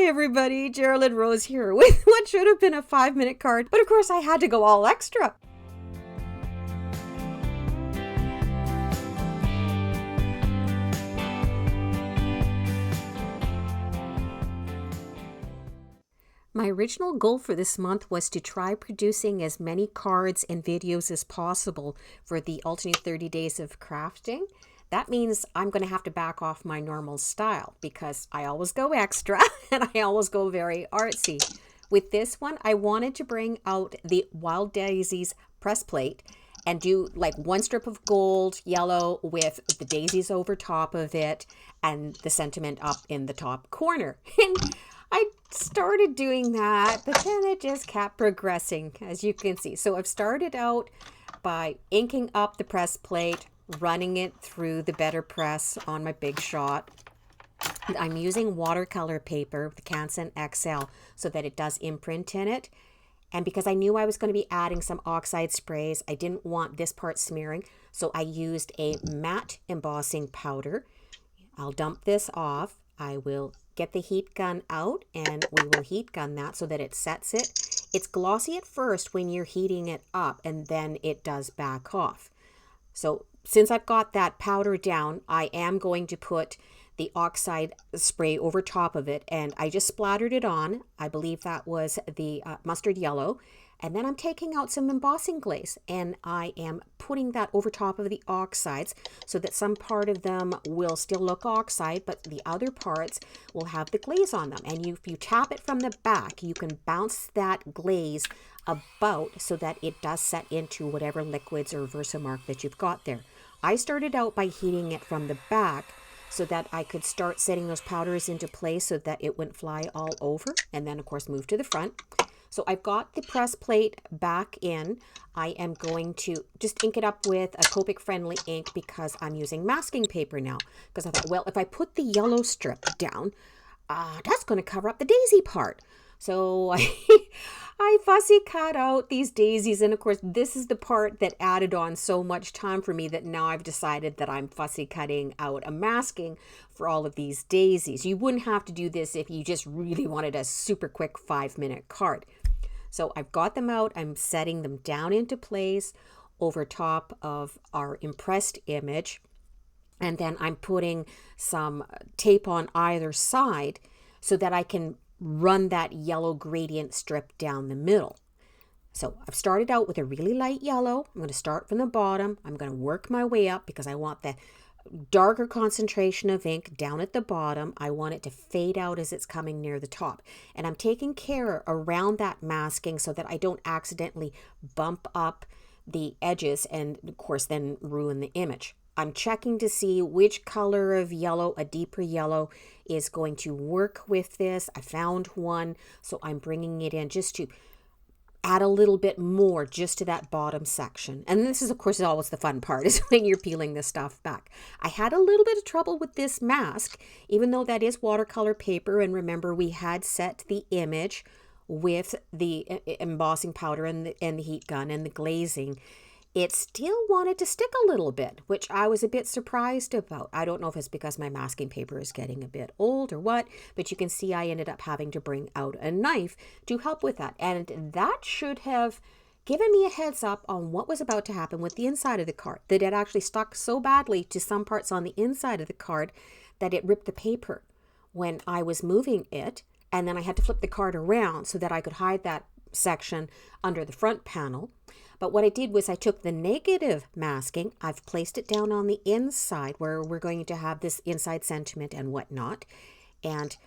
everybody, Geraldine Rose here with what should have been a 5-minute card, but of course I had to go all extra. My original goal for this month was to try producing as many cards and videos as possible for the alternate 30 days of crafting. That means I'm going to have to back off my normal style because I always go extra and I always go very artsy. With this one, I wanted to bring out the Wild Daisies press plate and do like one strip of gold, yellow with the daisies over top of it and the sentiment up in the top corner. And I started doing that, but then it just kept progressing, as you can see. So I've started out by inking up the press plate, running it through the better press on my Big Shot. I'm using watercolor paper, the Canson XL, so that it does imprint in it. And because I knew I was going to be adding some oxide sprays, I didn't want this part smearing, so I used a matte embossing powder. I'll dump this off. I will get the heat gun out and we will heat gun that so that it sets it. It's glossy at first when you're heating it up and then it does back off. So since I've got that powder down, I am going to put the oxide spray over top of it, and I just splattered it on. I believe that was the mustard yellow. And then I'm taking out some embossing glaze and I am putting that over top of the oxides so that some part of them will still look oxide, but the other parts will have the glaze on them. And if you tap it from the back, you can bounce that glaze about so that it does set into whatever liquids or Versamark that you've got there. I started out by heating it from the back so that I could start setting those powders into place so that it wouldn't fly all over, and then of course move to the front. So I've got the press plate back in. I am going to just ink it up with a Copic friendly ink because I'm using masking paper now. Because I thought, well, if I put the yellow strip down, that's going to cover up the daisy part. So I fussy cut out these daisies. And of course, this is the part that added on so much time for me that now I've decided that I'm fussy cutting out a masking for all of these daisies. You wouldn't have to do this if you just really wanted a super quick 5-minute card. So I've got them out. I'm setting them down into place over top of our impressed image. And then I'm putting some tape on either side so that I can run that yellow gradient strip down the middle. So I've started out with a really light yellow. I'm going to start from the bottom. I'm going to work my way up because I want the darker concentration of ink down at the bottom. I want it to fade out as it's coming near the top. And I'm taking care around that masking so that I don't accidentally bump up the edges and of course then ruin the image. I'm checking to see which color of yellow, a deeper yellow, is going to work with this. I found one, so I'm bringing it in just to add a little bit more just to that bottom section. And this is, of course, always the fun part, is when you're peeling this stuff back. I had a little bit of trouble with this mask, even though that is watercolor paper. And remember, we had set the image with the embossing powder and the heat gun and the glazing. It still wanted to stick a little bit, which I was a bit surprised about. I don't know if it's because my masking paper is getting a bit old or what, but you can see I ended up having to bring out a knife to help with that. And that should have given me a heads up on what was about to happen with the inside of the card, that it actually stuck so badly to some parts on the inside of the card that it ripped the paper when I was moving it. And then I had to flip the card around so that I could hide that section under the front panel. But what I did was I took the negative masking, I've placed it down on the inside where we're going to have this inside sentiment and whatnot. And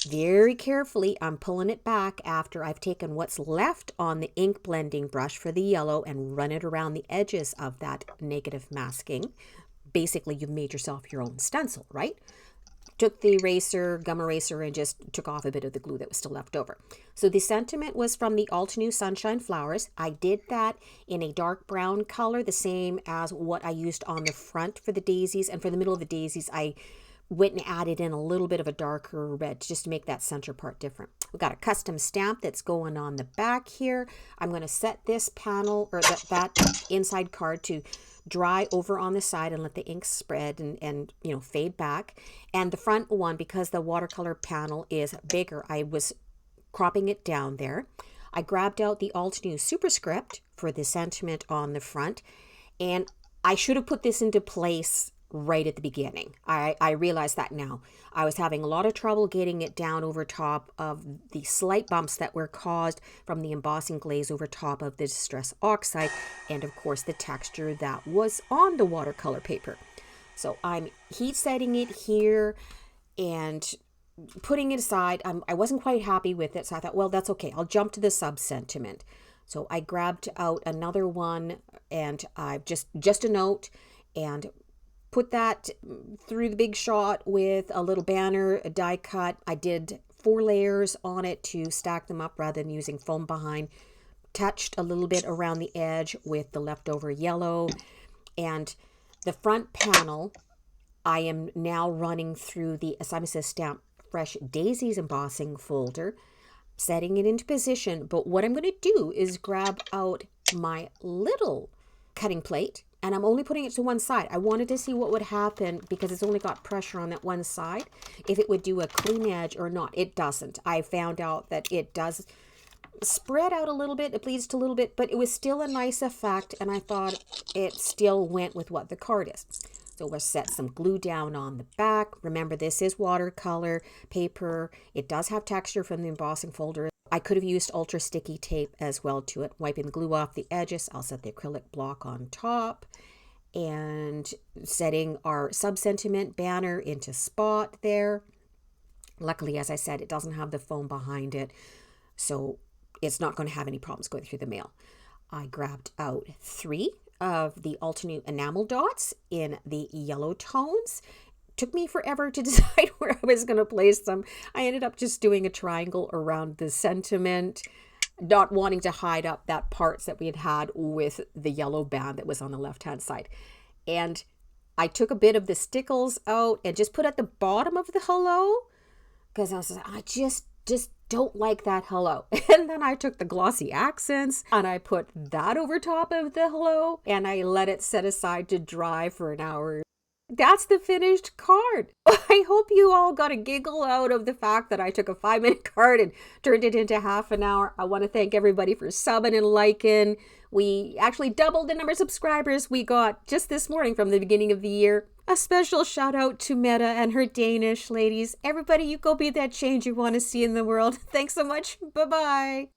very carefully, I'm pulling it back after I've taken what's left on the ink blending brush for the yellow and run it around the edges of that negative masking. Basically, you've made yourself your own stencil, right? Took the eraser, gum eraser, and just took off a bit of the glue that was still left over. So the sentiment was from the All New Sunshine Flowers. I did that in a dark brown color, the same as what I used on the front for the daisies. And for the middle of the daisies, I went and added in a little bit of a darker red just to make that center part different. We've got a custom stamp that's going on the back here. I'm going to set this panel or that inside card to dry over on the side and let the ink spread and fade back. And the front one, because the watercolor panel is bigger, I was cropping it down there. I grabbed out the Alt New superscript for the sentiment on the front, and I should have put this into place right at the beginning. I realize that now. I was having a lot of trouble getting it down over top of the slight bumps that were caused from the embossing glaze over top of the Distress Oxide, and of course the texture that was on the watercolor paper. So I'm heat setting it here and putting it aside. I wasn't quite happy with it, so I thought, well, that's okay. I'll jump to the sub-sentiment. So I grabbed out another one, and I've just a note, and put that through the big shot with a little banner, a die cut. I did 4 layers on it to stack them up rather than using foam behind. Touched a little bit around the edge with the leftover yellow. And the front panel, I am now running through the Simon Says Stamp Fresh Daisies embossing folder, setting it into position. But what I'm going to do is grab out my little cutting plate, and I'm only putting it to one side. I wanted to see what would happen because it's only got pressure on that one side, if it would do a clean edge or not. It doesn't. I found out that it does spread out a little bit, it bleeds to a little bit, but it was still a nice effect, and I thought it still went with what the card is. So we'll set some glue down on the back. Remember, this is watercolor paper. It does have texture from the embossing folder. I could have used ultra sticky tape as well to it. Wiping the glue off the edges. I'll set the acrylic block on top and setting our sub-sentiment banner into spot there. Luckily, as I said, it doesn't have the foam behind it, so it's not going to have any problems going through the mail. I grabbed out 3 of the alternate enamel dots in the yellow tones. Took me forever to decide where I was going to place them. I ended up just doing a triangle around the sentiment, not wanting to hide up that parts that we had with the yellow band that was on the left-hand side. And I took a bit of the stickles out and just put at the bottom of the hello, because I was like, I just don't like that hello. And then I took the glossy accents and I put that over top of the hello, and I let it set aside to dry for an hour. That's the finished card. I hope you all got a giggle out of the fact that I took a 5-minute card and turned it into half an hour. I want to thank everybody for subbing and liking. We actually doubled the number of subscribers we got just this morning from the beginning of the year. A special shout out to Meta and her Danish ladies. Everybody, you go be that change you want to see in the world. Thanks so much. Bye-bye.